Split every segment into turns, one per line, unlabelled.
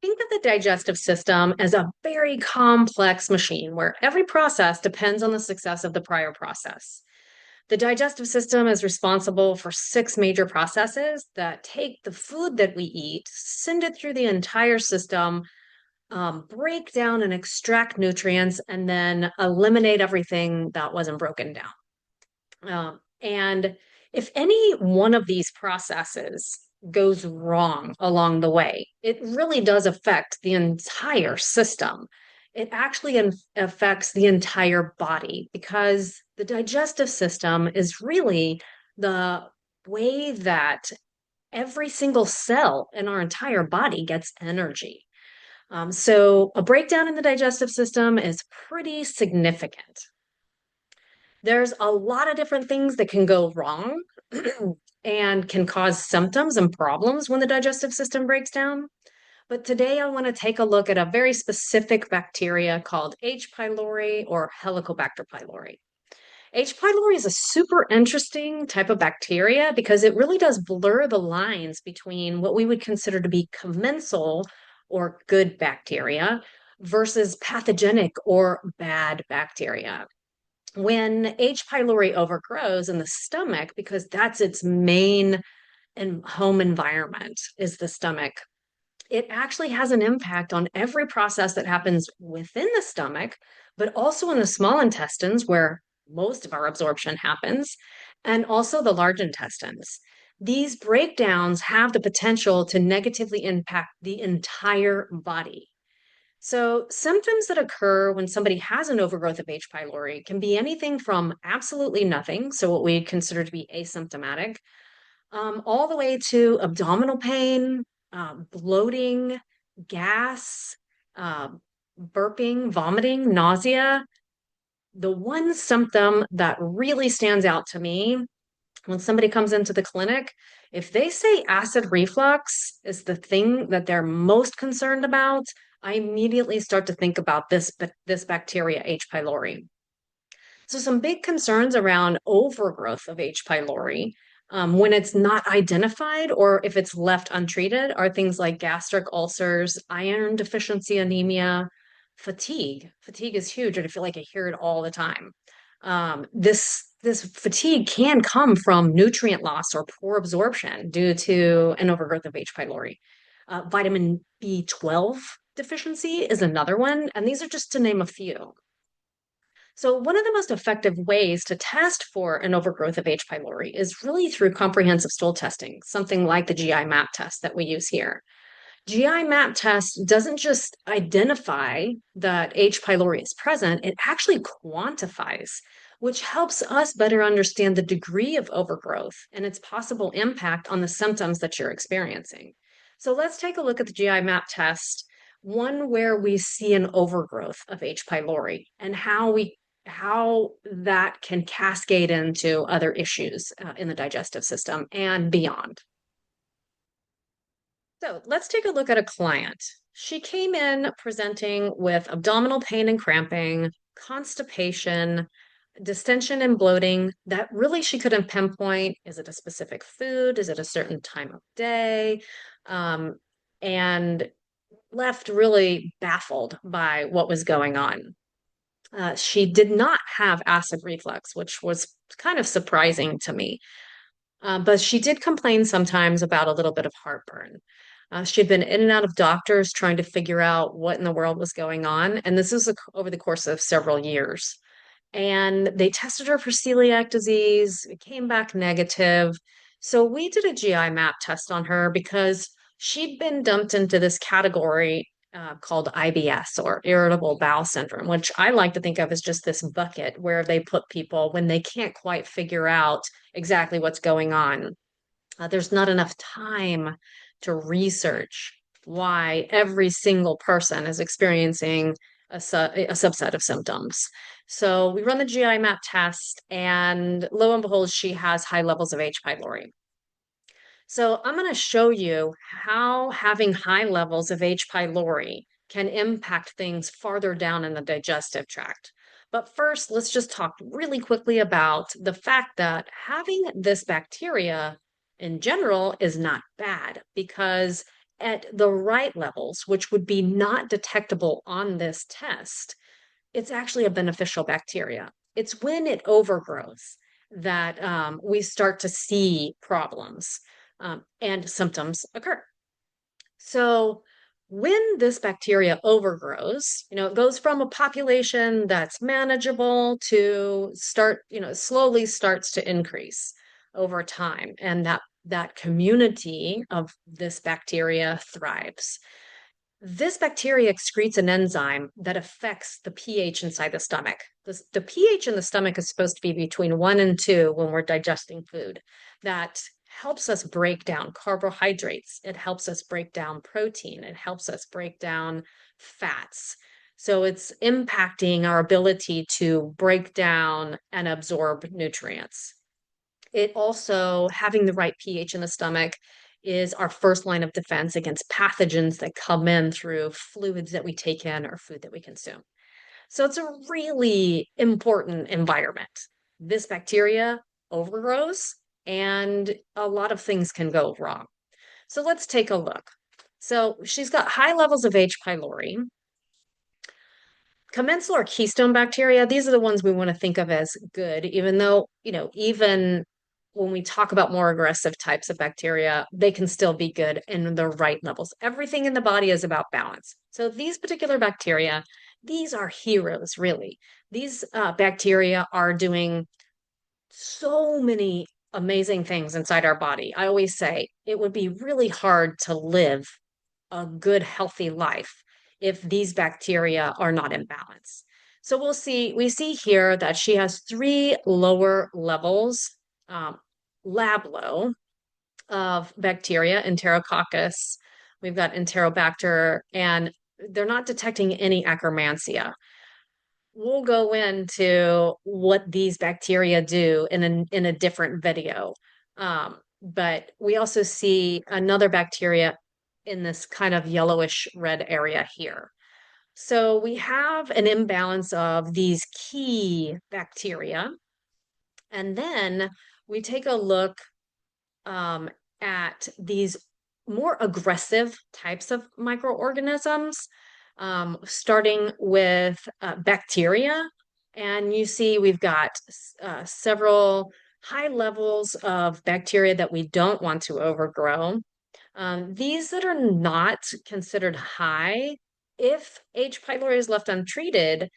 Think of the digestive system as a very complex machine where every process depends on the success of the prior process. The digestive system is responsible for six major processes that take the food that we eat, send it through the entire system, break down and extract nutrients, and then eliminate everything that wasn't broken down. And if any one of these processes goes wrong along the way, it really does affect the entire system. It actually affects the entire body because the digestive system is really the way that every single cell in our entire body gets energy. So a breakdown in the digestive system is pretty significant. There's a lot of different things that can go wrong and can cause symptoms and problems when the digestive system breaks down. But today I want to take a look at a very specific bacteria called H. pylori or Helicobacter pylori. H. pylori is a super interesting type of bacteria because it really does blur the lines between what we would consider to be commensal or good bacteria versus pathogenic or bad bacteria. When H. pylori overgrows in the stomach, because that's its main and home environment is the stomach, it actually has an impact on every process that happens within the stomach, but also in the small intestines where most of our absorption happens, and also the large intestines. These breakdowns have the potential to negatively impact the entire body. So, symptoms that occur when somebody has an overgrowth of H. pylori can be anything from absolutely nothing, so what we consider to be asymptomatic, all the way to abdominal pain, bloating, gas, uh, burping, vomiting, nausea. The one symptom that really stands out to me when somebody comes into the clinic, if they say acid reflux is the thing that they're most concerned about, I immediately start to think about this bacteria, H. pylori. So some big concerns around overgrowth of H. pylori when it's not identified or if it's left untreated are things like gastric ulcers, iron deficiency anemia, fatigue. Fatigue is huge, and I feel like I hear it all the time. This fatigue can come from nutrient loss or poor absorption due to an overgrowth of H. pylori. Vitamin B12 deficiency is another one, and these are just to name a few. So, one of the most effective ways to test for an overgrowth of H. pylori is really through comprehensive stool testing, something like the GI map test that we use here. GI map test doesn't just identify that H. pylori is present, it actually quantifies, which helps us better understand the degree of overgrowth and its possible impact on the symptoms that you're experiencing. So let's take a look at the GI map test, one where we see an overgrowth of H. pylori and how that can cascade into other issues in the digestive system and beyond. So let's take a look at a client. She came in presenting with abdominal pain and cramping, constipation, distension and bloating that really she couldn't pinpoint. Is it a specific food? Is it a certain time of day? Um, and left really baffled by what was going on. She did not have acid reflux, which was kind of surprising to me. But she did complain sometimes about a little bit of heartburn. She'd been in and out of doctors trying to figure out what in the world was going on. And this is over the course of several years. And they tested her for celiac disease. It came back negative. So we did a GI map test on her because she'd been dumped into this category called IBS or irritable bowel syndrome, which I like to think of as just this bucket where they put people when they can't quite figure out exactly what's going on. There's not enough time to research why every single person is experiencing a subset of symptoms. So we run the GI map test, and lo and behold, she has high levels of H. pylori. So I'm going to show you how having high levels of H. pylori can impact things farther down in the digestive tract. But first, let's just talk really quickly about the fact that having this bacteria in general is not bad because at the right levels, which would be not detectable on this test, it's actually a beneficial bacteria. It's when it overgrows that we start to see problems and symptoms occur. So when this bacteria overgrows, it goes from a population that's manageable to slowly starts to increase over time. And that community of this bacteria thrives. This bacteria excretes an enzyme that affects the pH inside the stomach. The pH in the stomach is supposed to be between 1 and 2 when we're digesting food. That helps us break down carbohydrates. It helps us break down protein. It helps us break down fats. So it's impacting our ability to break down and absorb nutrients. It also, having the right pH in the stomach is our first line of defense against pathogens that come in through fluids that we take in or food that we consume. So it's a really important environment. This bacteria overgrows and a lot of things can go wrong. So let's take a look. So she's got high levels of H. pylori. Commensal or keystone bacteria, these are the ones we want to think of as good, even though, even when we talk about more aggressive types of bacteria, they can still be good in the right levels. Everything in the body is about balance. So these particular bacteria, these are heroes, really. These bacteria are doing so many amazing things inside our body. I always say it would be really hard to live a good, healthy life if these bacteria are not in balance. So we see here that she has 3 lower levels, lab low, of bacteria, Enterococcus. We've got Enterobacter, and they're not detecting any Akkermansia. We'll go into what these bacteria do in a different video. But we also see another bacteria in this kind of yellowish red area here. So we have an imbalance of these key bacteria. And then we take a look at these more aggressive types of microorganisms, starting with bacteria. And you see we've got several high levels of bacteria that we don't want to overgrow. These that are not considered high, if H. pylori is left untreated,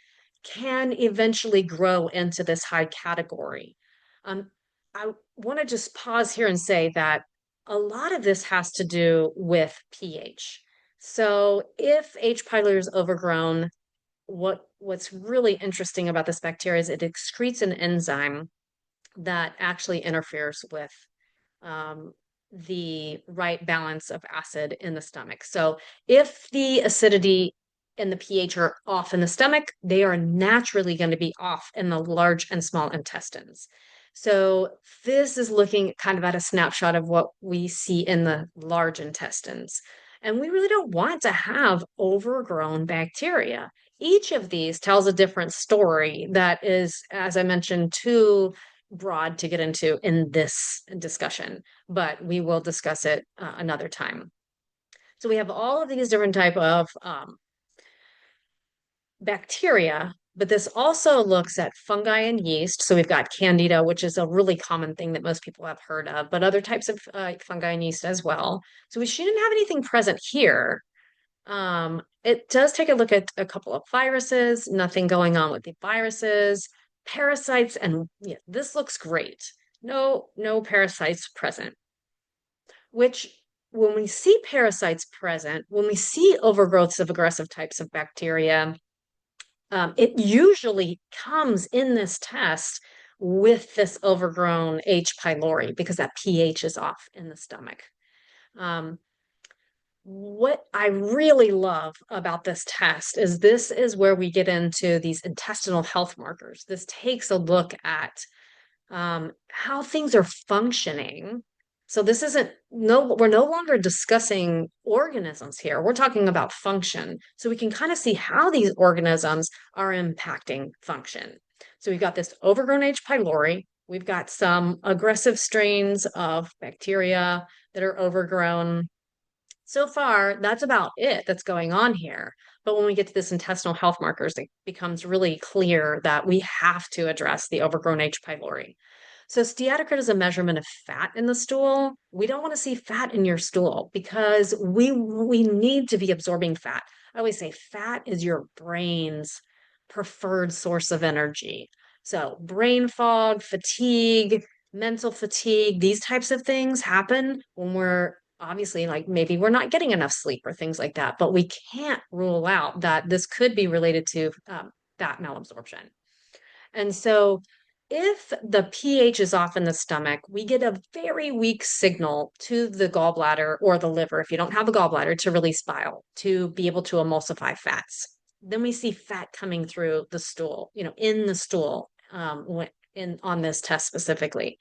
can eventually grow into this high category. I want to just pause here and say that a lot of this has to do with pH. So if H. pylori is overgrown, what's really interesting about this bacteria is it excretes an enzyme that actually interferes with the right balance of acid in the stomach. So if the acidity and the pH are off in the stomach, they are naturally going to be off in the large and small intestines. So this is looking kind of at a snapshot of what we see in the large intestines. And we really don't want to have overgrown bacteria. Each of these tells a different story that is, as I mentioned, too broad to get into in this discussion, but we will discuss it another time. So we have all of these different type of bacteria, but this also looks at fungi and yeast. So we've got Candida, which is a really common thing that most people have heard of, but other types of fungi and yeast as well. So we shouldn't have anything present here. It does take a look at a couple of viruses, nothing going on with the viruses, parasites, and yeah, this looks great. No parasites present, which when we see parasites present, when we see overgrowths of aggressive types of bacteria, it usually comes in this test with this overgrown H. pylori because that pH is off in the stomach. What I really love about this test is this is where we get into these intestinal health markers. This takes a look at how things are functioning. So we're no longer discussing organisms here. We're talking about function. So we can kind of see how these organisms are impacting function. So we've got this overgrown H. pylori. We've got some aggressive strains of bacteria that are overgrown. So far, that's about it that's going on here. But when we get to this intestinal health markers, it becomes really clear that we have to address the overgrown H. pylori. So steatocrit is a measurement of fat in the stool. We don't want to see fat in your stool because we need to be absorbing fat. I always say fat is your brain's preferred source of energy. So brain fog, fatigue, mental fatigue, these types of things happen when we're obviously like maybe we're not getting enough sleep or things like that, but we can't rule out that this could be related to fat malabsorption. And so, if the pH is off in the stomach, we get a very weak signal to the gallbladder or the liver, if you don't have a gallbladder, to release bile, to be able to emulsify fats. Then we see fat coming through the stool, in the stool, on this test specifically.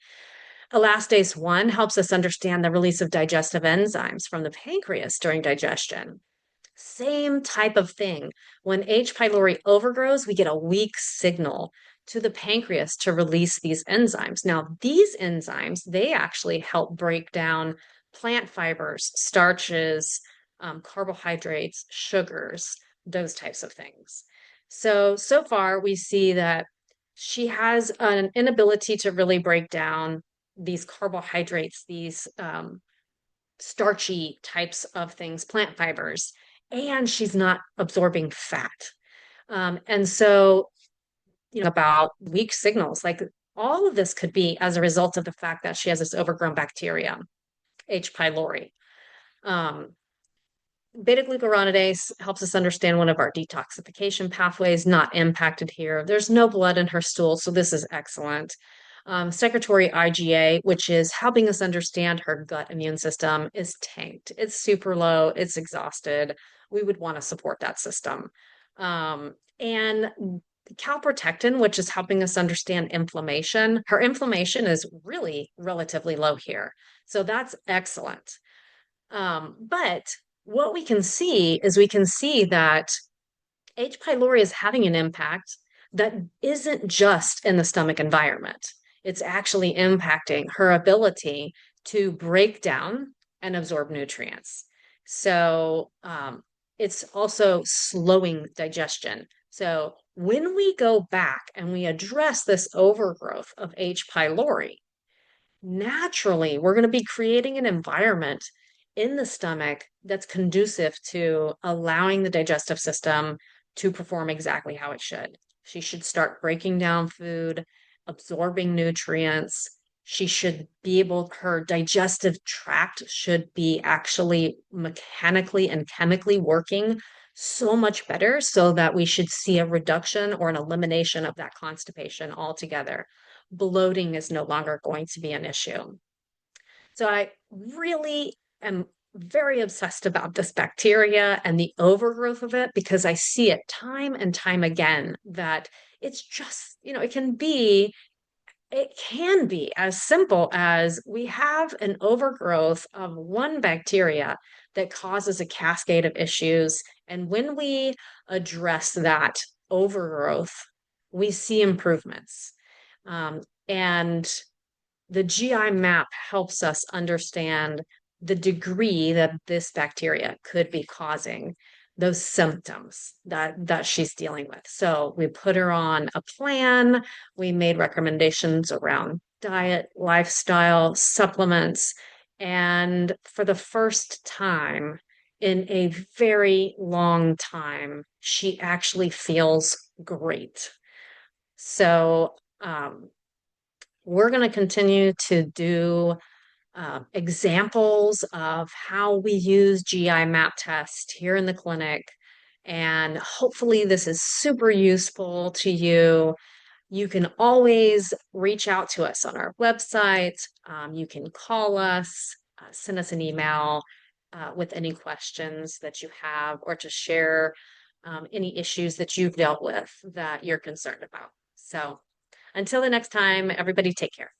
Elastase 1 helps us understand the release of digestive enzymes from the pancreas during digestion. Same type of thing. When H. pylori overgrows, we get a weak signal to the pancreas to release these enzymes. Now, these enzymes, they actually help break down plant fibers, starches, carbohydrates, sugars, those types of things. So far, we see that she has an inability to really break down these carbohydrates, these starchy types of things, plant fibers, and she's not absorbing fat. And so, about weak signals, like all of this could be as a result of the fact that she has this overgrown bacterium, H. pylori. Um, Beta-glucuronidase helps us understand one of our detoxification pathways, not impacted here. There's no blood in her stool, so this is excellent. Secretory IgA, which is helping us understand her gut immune system, is tanked. It's super low. It's exhausted. We would want to support that system. And calprotectin, which is helping us understand inflammation. Her inflammation is really relatively low here. So that's excellent. But what we can see that H. pylori is having an impact that isn't just in the stomach environment. It's actually impacting her ability to break down and absorb nutrients. So it's also slowing digestion. So when we go back and we address this overgrowth of H. pylori, naturally, we're going to be creating an environment in the stomach that's conducive to allowing the digestive system to perform exactly how it should. She should start breaking down food, absorbing nutrients. She should be able, her digestive tract should be actually mechanically and chemically working so much better so that we should see a reduction or an elimination of that constipation altogether. Bloating is no longer going to be an issue. So I really am very obsessed about this bacteria and the overgrowth of it because I see it time and time again that it's just, it can be as simple as we have an overgrowth of one bacteria that causes a cascade of issues. And when we address that overgrowth, we see improvements. And the GI map helps us understand the degree that this bacteria could be causing those symptoms that she's dealing with. So we put her on a plan. We made recommendations around diet, lifestyle, supplements, and for the first time in a very long time, she actually feels great. So we're going to continue to do examples of how we use GI map test here in the clinic. And hopefully this is super useful to you. You can always reach out to us on our website. You can call us, send us an email with any questions that you have, or to share any issues that you've dealt with that you're concerned about. So until the next time, everybody take care.